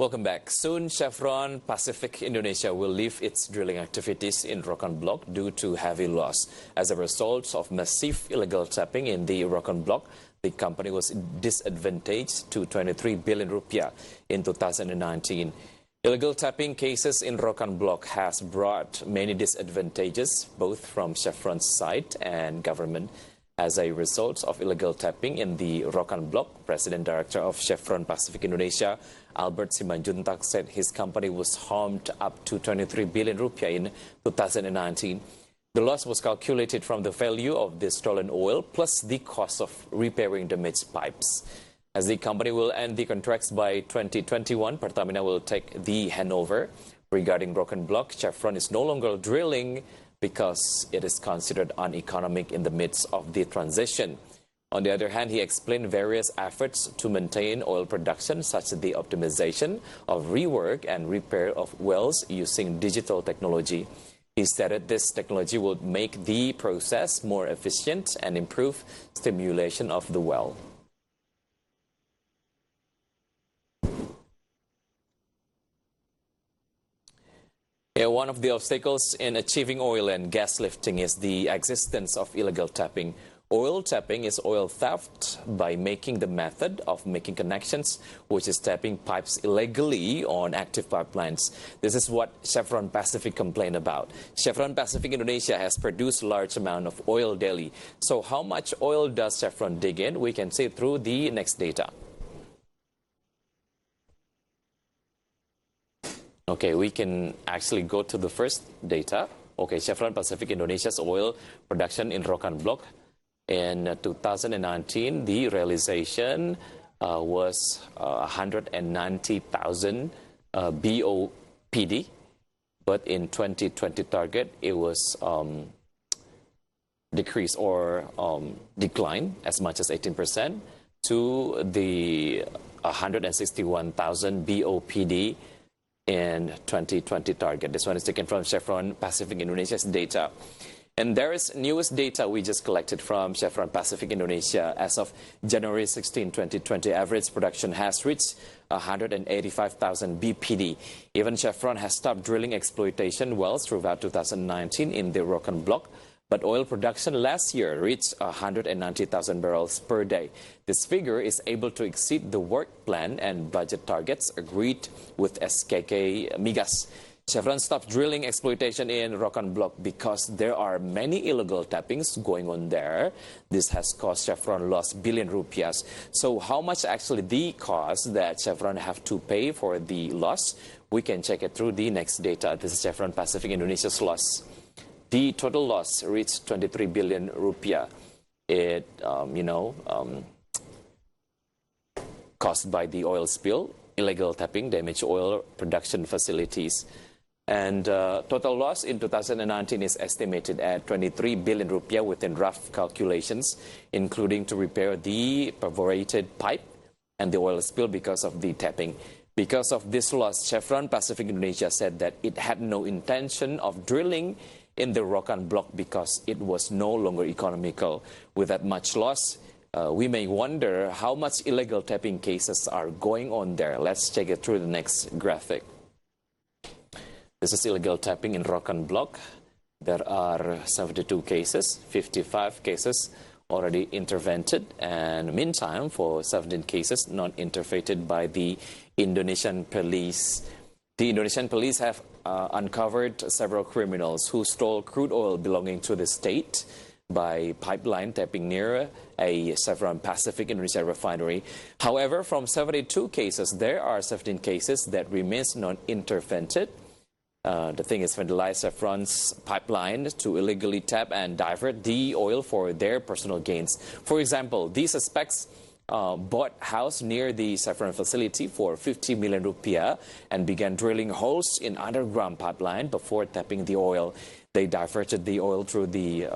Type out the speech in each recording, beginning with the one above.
Welcome back. Soon, Chevron Pacific Indonesia will leave its drilling activities in Rokan Block due to heavy loss. As a result of massive illegal tapping in the Rokan Block, the company was disadvantaged to 23 billion rupiah in 2019. Illegal tapping cases in Rokan Block has brought many disadvantages, both from Chevron's side and government. As a result of illegal tapping in the Rokan Block, President Director of Chevron Pacific Indonesia, Albert Simanjuntak, said his company was harmed up to 23 billion rupiah in 2019. The loss was calculated from the value of the stolen oil plus the cost of repairing damaged pipes. As the company will end the contracts by 2021, Pertamina will take the handover. Regarding Rokan Block, Chevron is no longer drilling because it is considered uneconomic in the midst of the transition. On the other hand, he explained various efforts to maintain oil production, such as the optimization of rework and repair of wells using digital technology. He stated this technology would make the process more efficient and improve stimulation of the well. One of the obstacles in achieving oil and gas lifting is the existence of illegal tapping. Oil tapping is oil theft by making the method of making connections, which is tapping pipes illegally on active pipelines. This is what Chevron Pacific complained about. Chevron Pacific Indonesia has produced a large amount of oil daily. So how much oil does Chevron dig in? We can see through the next data. Okay, we can actually go to the first data. Okay, Chevron Pacific Indonesia's oil production in Rokan Block. In 2019, the realization was 190,000 BOPD. But in 2020 target, it was decreased or declined as much as 18% to the 161,000 BOPD in 2020 target. This one is taken from Chevron Pacific Indonesia's data. And there is newest data we just collected from Chevron Pacific Indonesia. As of January 16, 2020, average production has reached 185,000 BPD. Even Chevron has stopped drilling exploitation wells throughout 2019 in the Rokan Block. But oil production last year reached 190,000 barrels per day. This figure is able to exceed the work plan and budget targets agreed with SKK Migas. Chevron stopped drilling exploitation in Rokan Block because there are many illegal tappings going on there. This has cost Chevron lost billion rupiahs. So how much actually the cost that Chevron have to pay for the loss? We can check it through the next data. This is Chevron Pacific Indonesia's loss. The total loss reached 23 billion rupiah. It, caused by the oil spill, illegal tapping, damaged oil production facilities. And total loss in 2019 is estimated at 23 billion rupiah within rough calculations, including to repair the perforated pipe and the oil spill because of the tapping. Because of this loss, Chevron Pacific Indonesia said that it had no intention of drilling in the Rokan Block because it was no longer economical. With that much loss, we may wonder how much illegal tapping cases are going on there. Let's check it through the next graphic. This is illegal tapping in Rokan Block. There are 72 cases, 55 cases already intervened, and meantime, for 17 cases not intervened by the Indonesian police. The Indonesian police have uncovered several criminals who stole crude oil belonging to the state by pipeline tapping near a Chevron Pacific Indonesia refinery. However, from 72 cases, there are 17 cases that remains not intervened. The thing is vandalized Chevron's pipeline to illegally tap and divert the oil for their personal gains. For example, these suspects bought house near the Chevron facility for 50 million rupiah and began drilling holes in underground pipeline before tapping the oil. They diverted the oil through the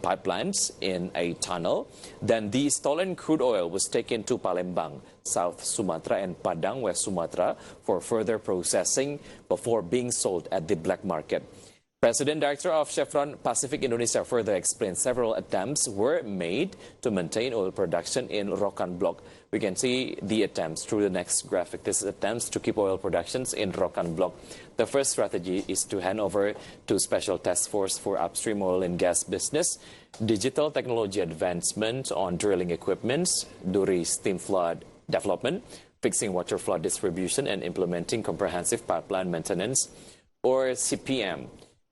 pipelines in a tunnel. Then the stolen crude oil was taken to Palembang, South Sumatra, and Padang, West Sumatra, for further processing before being sold at the black market. President Director of Chevron Pacific Indonesia further explained several attempts were made to maintain oil production in Rokan Block. We can see the attempts through the next graphic. This is attempts to keep oil productions in Rokan Block. The first strategy is to hand over to Special Task Force for Upstream Oil and Gas Business, digital technology advancement on drilling equipments, Duri steam flood development, fixing water flood distribution, and implementing comprehensive pipeline maintenance, or CPM.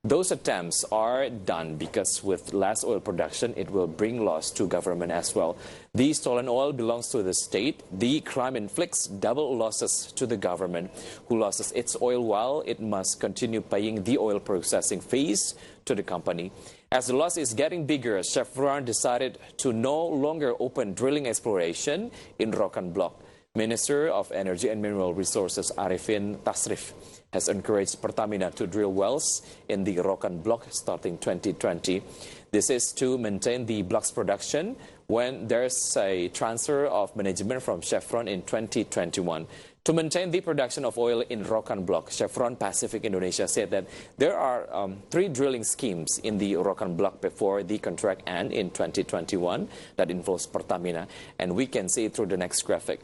Those attempts are done because with less oil production, it will bring loss to government as well. The stolen oil belongs to the state. The crime inflicts double losses to the government, who loses its oil while it must continue paying the oil processing fees to the company. As the loss is getting bigger, Chevron decided to no longer open drilling exploration in Rokan Block. Minister of Energy and Mineral Resources Arifin Tasrif has encouraged Pertamina to drill wells in the Rokan Block starting 2020. This is to maintain the block's production when there's a transfer of management from Chevron in 2021. To maintain the production of oil in Rokan Block, Chevron Pacific Indonesia said that there are 3 drilling schemes in the Rokan Block before the contract ends in 2021 that involves Pertamina. And we can see it through the next graphic.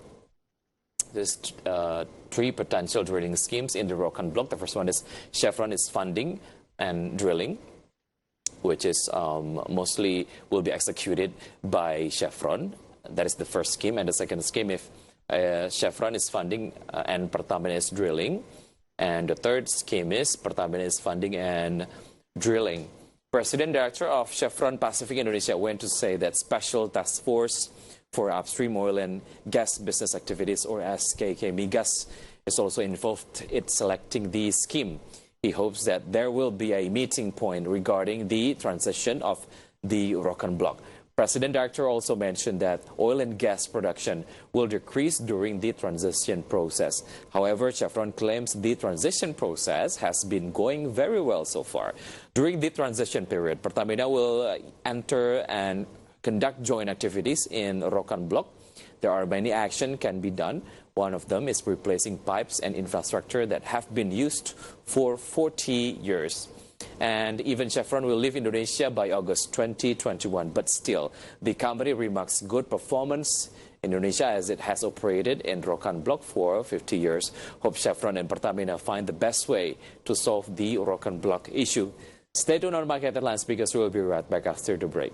There's 3 potential drilling schemes in the Rokan Block. The first one is Chevron is funding and drilling, which is mostly will be executed by Chevron. That is the first scheme. And the second scheme, if Chevron is funding and Pertamina is drilling. And the third scheme is Pertamina is funding and drilling. President Director of Chevron Pacific Indonesia went to say that Special Task Force for Upstream Oil and Gas Business Activities, or SKK Migas, is also involved in selecting the scheme. He hopes that there will be a meeting point regarding the transition of the Rokan Block. President Director also mentioned that oil and gas production will decrease during the transition process. However, Chevron claims the transition process has been going very well so far. During the transition period, Pertamina will enter and conduct joint activities in Rokan Block. There are many actions can be done. One of them is replacing pipes and infrastructure that have been used for 40 years. And even Chevron will leave Indonesia by August 2021. But still, the company remarks good performance in Indonesia as it has operated in Rokan Block for 50 years. Hope Chevron and Pertamina find the best way to solve the Rokan Block issue. Stay tuned on Market Headlines because we will be right back after the break.